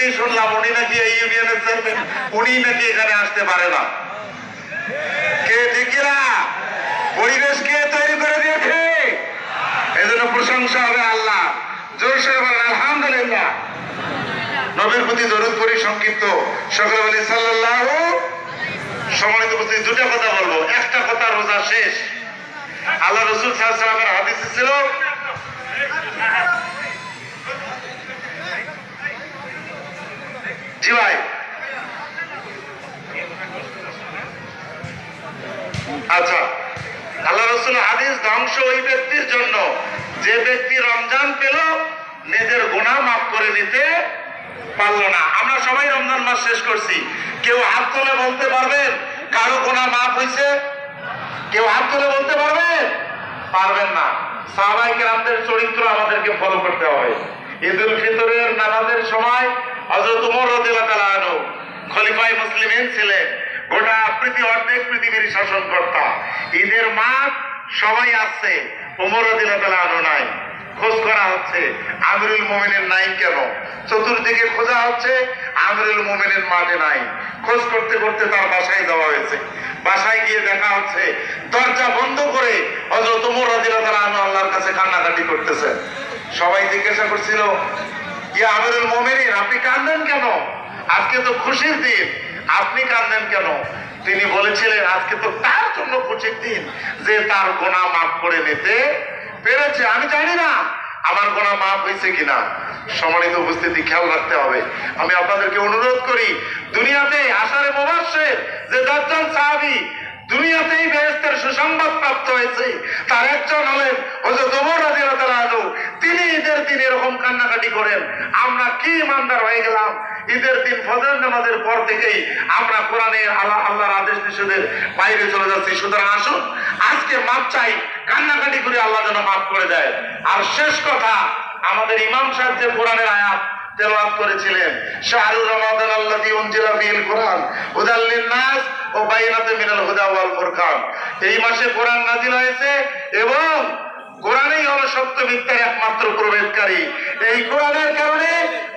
প্রতিনিধি শুনলাম উনি নাকি এই ইউনিয়নের চেয়ারম্যান, উনি নাকি এখানে আসতে পারে না। কে ঠিক না? পরিবেশ কে তৈরি করে দিয়েছে? এজন্য প্রশংসা হবে আল্লাহ। জোরসে বলেন আলহামদুলিল্লাহ। নবীর প্রতি দরুদ পড়ি সংক্ষিপ্ত, সকলে বলি সাল্লাল্লাহু। সম্মানিত উপস্থিতি, দুটা কথা বলবো। একটা কথা, রোজা শেষ। আল্লাহ রাসূল সাল্লাল্লাহু আলাইহি ওয়াসাল্লামের হাদিসে ছিল, জি ভাই, আচ্ছা, আল্লাহ রাসূলের হাদিস, ধ্বংস ওই ব্যক্তির জন্য যে ব্যক্তি রমজান পেল নিজের গুনাহ মাফ করে নিতে পারলো না। আমরা সবাই রমজান মাস শেষ করছি। কেউ হাত তুলে বলতে পারবেন কারো গুনাহ মাফ হয়েছে? কেউ হাত তুলে বলতে পারবেন? পারবেন না। সাহাবায়ে কেরামদের চরিত্র আমাদেরকে ফলো করতে হবে। ঈদুল ফিতরের নামাজের সময় হযরত ওমর রাদিয়াল্লাহু তাআলা আনহু খলিফায়ে মুসলিমিন ছিলেন, গোটা অর্ধেক পৃথিবীর শাসনকর্তা। ঈদের মাঠ সবাই আসছে, ওমর রাদিয়াল্লাহু তাআলা আনহু নাই। খোঁজ করা হচ্ছে আমিরুল মুমিনিন নাই কেন? চতুর্দিকে খোঁজা হচ্ছে, আমিরুল মুমিনিন মাঠে নাই। খোঁজ করতে করতে তার বাসায় যাওয়া হয়েছে। বাসায় গিয়ে দেখা হচ্ছে দরজা বন্ধ করে হযরত ওমর রাদিয়াল্লাহু তাআলা আনহু আল্লাহর কাছে কান্নাকাটি করতেছেন। সবাই জিজ্ঞাসা করছিল, ইয়া আমিরুল মুমিনিন, আপনি কাঁদেন কেন? আজকে তো খুশির দিন, আপনি কাঁদেন কেন? তিনি বলেছিলেন, আজকে তো তার জন্য খুশির দিন যে তার গুনাহ মাফ করে নিতে পেরেছে। আমি জানি না আমার গুনাহ মাফ হয়েছে কিনা। সম্মানিত উপস্থিতি, খেয়াল রাখতে হবে। আমি আপনাদেরকে অনুরোধ করি, দুনিয়াতে আশারে মুবাশশির যে 10 জন সাহাবী দুনিয়াতেই বেহেশতের সুসংবাদ প্রাপ্ত হয়েছে, তার একজন হলেন হযরত ওমর রাদিয়াল্লাহু তাআলা আনহু। তিনি ঈদের দিন এরকম কান্নাকাটি করেন। আমরা কি ইমানদার হয়ে গেলাম! ঈদের দিন ফজর নামাজের পর থেকেই আমরা কোরআনের আল্লাহর আদেশ নিষেধের বাইরে চলে যাচ্ছি। সুতরাং আসুন আজকে মাপ চাই, কান্নাকাটি করে আল্লাহ যেন মাফ করে দেয়। আর শেষ কথা, আমাদের ইমাম সাহেব যে কোরআনের আয়াত তেলাওয়াত করেছিলেন, শাহরুর রমাদান আল্লাযী উনজিলা ফীহিল কুরআন হুদাল লিন-নাস ওয়া বাইয়িনাতিন মিনাল হুদা ওয়াল ফুরকান। এই মাসে কোরআন নাযিল হয়েছে এবং কোরআনই হলো সত্য মিথ্যার একমাত্র প্রভেদকারী। এই কোরআনের কারণে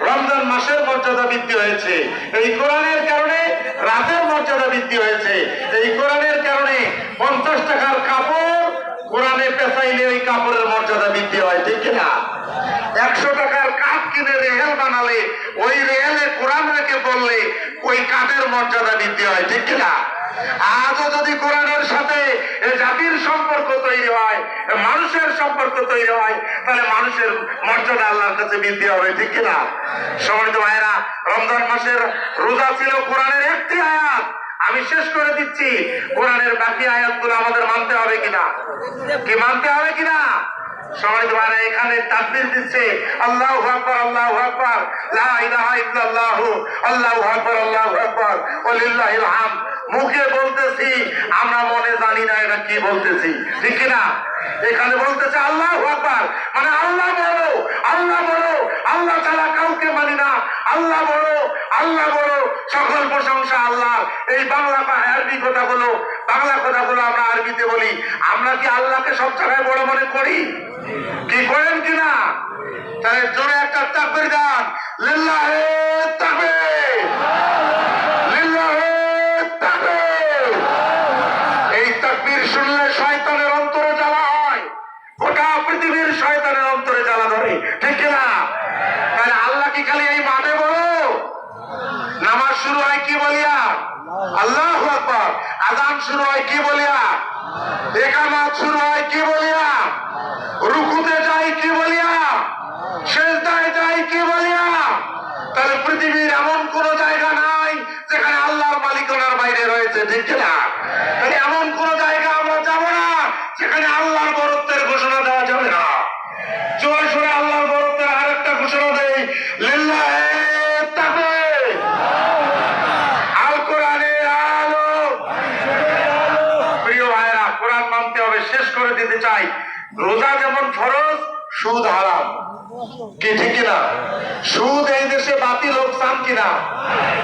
রমজান মাসের মর্যাদা বৃদ্ধি হয়েছে। এই কোরআনের কারণে রাতের মর্যাদা বৃদ্ধি হয়েছে। এই কোরআনের কারণে 50 টাকার কাপড় কোরআনে পেঁচাইলে ওই কাপড়ের মর্যাদা বৃদ্ধি হয়, ঠিক কিনা? 100 টাকার কাঠ কিনে রেহেল বানালে ওই রেহেলে কোরআন রেখে বললে ওই কাঠের মর্যাদা বৃদ্ধি হয়, ঠিক কিনা? আজও যদি কোরআনের সাথে জাতির সম্পর্ক তৈরি হয়, মানুষের সম্পর্ক তৈরি হয়, তাহলে মানুষের মর্যাদা আল্লাহর কাছে বৃদ্ধি হবে, ঠিক কিনা? সম্মানিত ভাইরা, রমজান মাসের রোজা ছিল কোরআনের একটি আয়াত। আমি শেষ করে দিচ্ছি, কোরআনের বাকি আয়াতগুলো আমাদের মানতে হবে কিনা? কি মানতে হবে কিনা? সম্মানিত ভাইরা, এখানে তাকবীর দিচ্ছে, আল্লাহু আকবার, আল্লাহু আকবার, লা ইলাহা ইল্লাল্লাহ, আল্লাহু আকবার, আল্লাহু আকবার, ওয়া লিল্লাহিল হামদ। মুখে বলতেছি, আমরা মনে জানি না এটা কি বলতেছি, ঠিক কিনা? এখানে বলতেছে আল্লাহু আকবার, মানে আল্লাহ বড়, আল্লাহ বড়, আল্লাহ ছাড়া কাউকে মানি না, আল্লাহ বড়, আল্লাহ বড়, সকল প্রশংসা আল্লাহ। এই বাংলা বা আরবি কথাগুলো, বাংলা কথাগুলো আমরা আরবিতে বলি। আমরা কি আল্লাহকে সব জায়গায় বড় মনে করি? কি করেন কিনা? তাহলে জোরে একটা তাকবীর দেন, লিল্লাহি তাকবীর, লিল্লাহি তাকবীর। এই তাকবীর শুনলে শয়তানের অন্তরে জ্বালা হয়, গোটা পৃথিবীর শয়তানের অন্তরে জ্বালা ধরে, ঠিক কিনা? তাহলে আল্লাহ কি খালি এই মাঠে বড়? নামাজ শুরু হয় কি বলিয়া? আল্লাহু আকবার। আযান শুরু হয় কি বলিয়া? ইকামত শুরু হয় কি বলিয়া? রুকুতে যাই কি বলিয়া? সিজদায় যাই কি বলিয়া? তাহলে পৃথিবীর এমন কোন জায়গা নাই যেখানে আল্লাহর মালিকানার বাইরে রয়েছে, ঠিক কিনা? তাহলে এমন কোন জায়গা আমরা যাব না যেখানে আল্লাহর বরত্বের ঘোষণা দেওয়া যাবে না। জোরে সোরে আল্লাহর বরত্বের আরেকটা ঘোষণা দেই, লিল্লাহি তাকবীর, আল কোরআনের আলো। প্রিয় ভাইরা, কোরআন মানতে হবে। শেষ করে দিতে চাই, রোজা যেমন ফরজ, সুদ হারাম, কি ঠিক কিনা? সুদ এই দেশে বাতিল হোক, চান কিনা?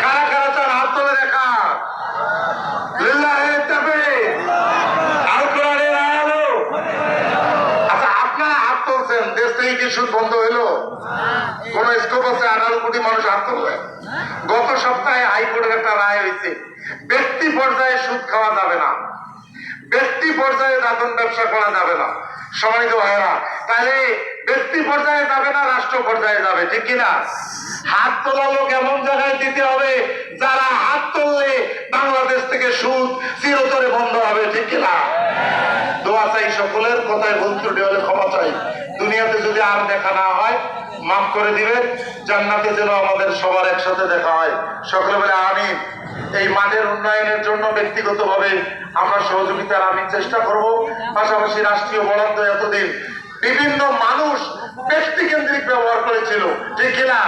কারা কারা চান হাত তুলে দেখা। লিল্লাহি তাকবীর, আল কোরআনের আলো। আচ্ছা, আপনারা হাত তুলছেন, দেশ থেকে কি সুদ বন্ধ হইলো? কোন স্কোপ আছে? 18 কোটি মানুষ হাত তুলবে। গত সপ্তাহে হাইকোর্টের একটা রায় হয়েছে, ব্যক্তি পর্যায়ে সুদ খাওয়া যাবে না, ব্যক্তি পর্যায়ে দাতন ব্যবসা করা যাবে না। সম্মানিত ভাইয়েরা, তাহলে ব্যক্তি পর্যায়ে যাবে না, রাষ্ট্র পর্যায়ে যাবে, ঠিক কিনা? হাত তোলা লোক এমন জায়গায় দিতে হবে যারা হাত তুললে বাংলাদেশ থেকে সুদ চিরতরে বন্ধ হবে, ঠিক কিনা? দোয়া চাই সকলের, কথায় ভুল ত্রুটি হলে ক্ষমা চাই। দুনিয়াতে যদি আর দেখা না হয় মাফ করে দিবেন, জান্নাতে যেন আমাদের সবার একসাথে দেখা হয়। সকলে বলে আমিন। এই মাঠের উন্নয়নের জন্য ব্যক্তিগতভাবে আমরা সহযোগিতার আমি চেষ্টা করব। পাশাপাশি রাষ্ট্রীয় বরাদ্দ এতদিন বিভিন্ন মানুষ ব্যক্তিকেন্দ্রিক ব্যবহার করেছিল, ঠিক কিনা?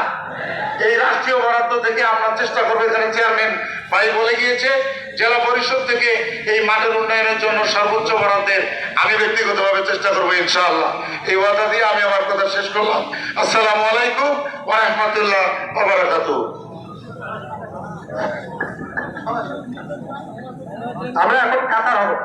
এই রাষ্ট্রীয় বরাদ্দ থেকে আমরা চেষ্টা করবো, এখানে চেয়ারম্যান ভাই বলে গিয়েছে, জেলা পরিষদ থেকে এই মাঠের উন্নয়নের জন্য সর্বোচ্চ বরাদ্দের আমি ব্যক্তিগতভাবে চেষ্টা করবো ইনশাআল্লাহ। এই ওয়াদা দিয়ে আমি আমার কথা শেষ করলাম। আসসালামু আলাইকুম ওয়া রাহমাতুল্লাহ ওয়া বারাকাতুহু। আমরা এখন কাতার হব।